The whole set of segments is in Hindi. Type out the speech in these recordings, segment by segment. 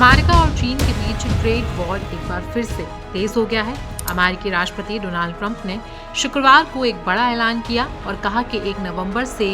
अमेरिका और चीन के बीच ट्रेड वॉर एक बार फिर से तेज हो गया है। अमेरिकी राष्ट्रपति डोनाल्ड ट्रंप ने शुक्रवार को एक बड़ा ऐलान किया और कहा कि 1 नवंबर से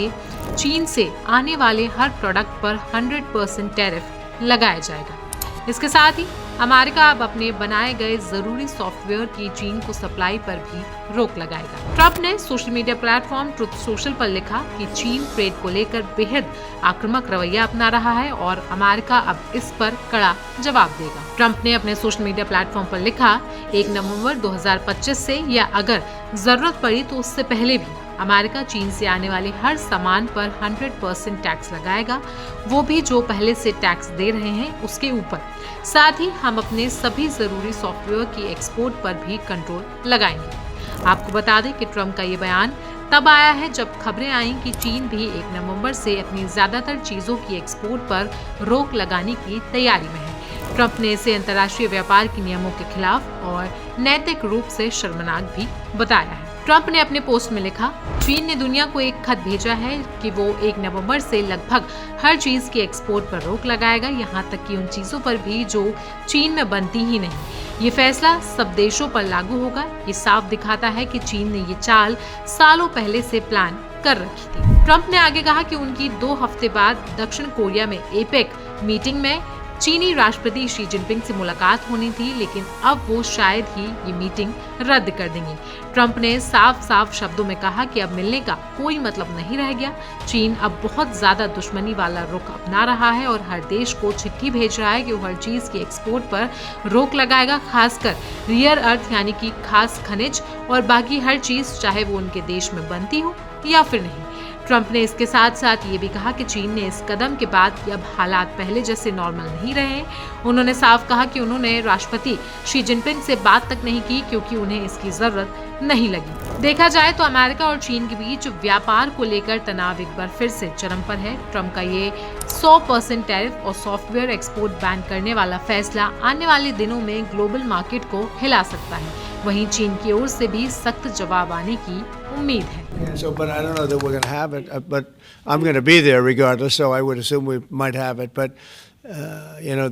चीन से आने वाले हर प्रोडक्ट पर 100% टैरिफ लगाया जाएगा। इसके साथ ही अमेरिका अब अपने बनाए गए जरूरी सॉफ्टवेयर की चीन को सप्लाई पर भी रोक लगाएगा। ट्रंप ने social media platform truth social पर लिखा कि चीन ट्रेड को लेकर बेहद आक्रामक रवैया अपना रहा है और अमेरिका अब इस पर कड़ा जवाब देगा। ट्रंप ने अपने सोशल मीडिया प्लेटफॉर्म पर लिखा, 1 नवंबर 2025 से या अगर जरूरत पड़ी तो उससे पहले भी अमेरिका चीन से आने वाले हर सामान पर 100% टैक्स लगाएगा, वो भी जो पहले से टैक्स दे रहे हैं उसके ऊपर। साथ ही हम अपने सभी जरूरी सॉफ्टवेयर की एक्सपोर्ट पर भी कंट्रोल लगाएंगे। आपको बता दें कि ट्रंप का ये बयान तब आया है जब खबरें आई कि चीन भी 1 नवंबर से अपनी ज्यादातर चीजों की एक्सपोर्ट पर रोक लगाने की तैयारी में है। ट्रंप ने इसे अंतर्राष्ट्रीय व्यापार के नियमों के खिलाफ और नैतिक रूप से शर्मनाक भी बताया है। ट्रंप ने अपने पोस्ट में लिखा, चीन ने दुनिया को एक खत भेजा है कि वो 1 नवंबर से लगभग हर चीज की एक्सपोर्ट पर रोक लगाएगा, यहाँ तक कि उन चीजों पर भी जो चीन में बनती ही नहीं। ये फैसला सब देशों पर लागू होगा। ये साफ दिखाता है कि चीन ने ये चाल सालों पहले से प्लान कर रखी थी। ट्रंप ने आगे कहा कि उनकी 2 हफ्ते बाद दक्षिण कोरिया में एपेक मीटिंग में चीनी राष्ट्रपति शी जिनपिंग से मुलाकात होनी थी, लेकिन अब वो शायद ही ये मीटिंग रद्द कर देंगे। ट्रंप ने साफ शब्दों में कहा कि अब मिलने का कोई मतलब नहीं रह गया। चीन अब बहुत ज्यादा दुश्मनी वाला रुख अपना रहा है और हर देश को चिट्ठी भेज रहा है कि वो हर चीज की एक्सपोर्ट पर रोक लगाएगा, खासकर रियर अर्थ यानी कि खास खनिज और बाकी हर चीज, चाहे वो उनके देश में बनती हो या फिर नहीं। ट्रंप ने इसके साथ साथ ये भी कहा कि चीन ने इस कदम के बाद कि अब हालात पहले जैसे नॉर्मल नहीं रहे। उन्होंने साफ कहा कि उन्होंने राष्ट्रपति शी जिनपिंग से बात तक नहीं की क्योंकि उन्हें इसकी जरूरत नहीं लगी। देखा जाए तो अमेरिका और चीन के बीच व्यापार को लेकर तनाव एक बार फिर से चरम पर है। ट्रंप का ये 100% टैरिफ और सॉफ्टवेयर एक्सपोर्ट बैन करने वाला फैसला आने वाले दिनों में ग्लोबल मार्केट को हिला सकता है। वहीं चीन की ओर से भी सख्त जवाब आने की उम्मीद है। So, but I don't know that we're going to have it. But I'm going to be there regardless, so I would assume we might have it. But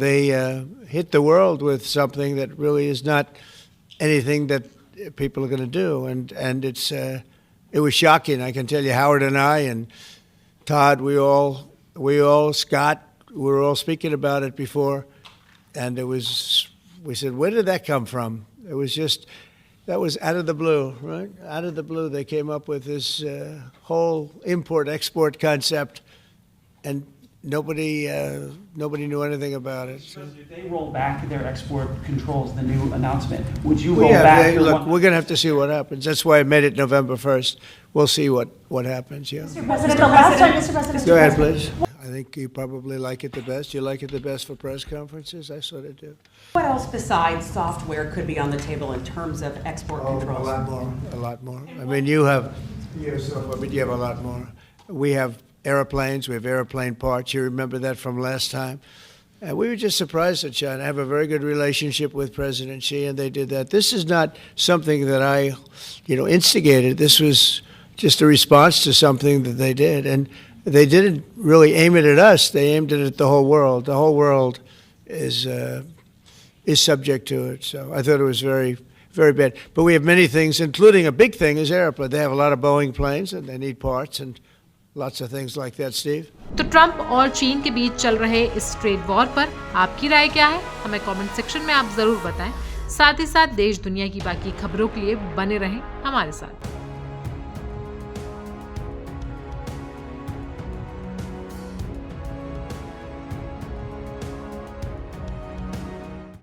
they hit the world with something that really is not anything that people are going to do, and it was shocking. I can tell you, Howard and I and Todd, we all Scott, we were all speaking about it before, and we said, where did that come from? It was just. That was out of the blue, right? Out of the blue, they came up with this whole import-export concept, and nobody knew anything about it. So if they roll back their export controls, the new announcement, would you roll back? Look, we're going to have to see what happens. That's why I made it November 1st. We'll see what happens. Yeah. Mr. President, the last time, Mr. President. Go ahead, please. I think you probably like it the best. You like it the best for press conferences? I sort of do. What else besides software could be on the table in terms of export controls? A lot more. I mean, you have software, but you have a lot more. We have airplanes. We have airplane parts. You remember that from last time. And we were just surprised at China. I have a very good relationship with President Xi, and they did that. This is not something that I, instigated. This was just a response to something that they did. And they didn't really aim it at us. They aimed it at the whole world. The whole world is subject to it. So I thought it was very, very bad. But we have many things, including a big thing is airplane. They have a lot of Boeing planes, and they need parts and lots of things like that. Steve? तो ट्रंप और चीन के बीच चल रहे इस ट्रेड वॉर पर आपकी राय क्या है? हमें कमेंट सेक्शन में आप जरूर बताएं। साथ ही साथ देश दुनिया की बाकी खबरों के लिए बने रहें हमारे साथ।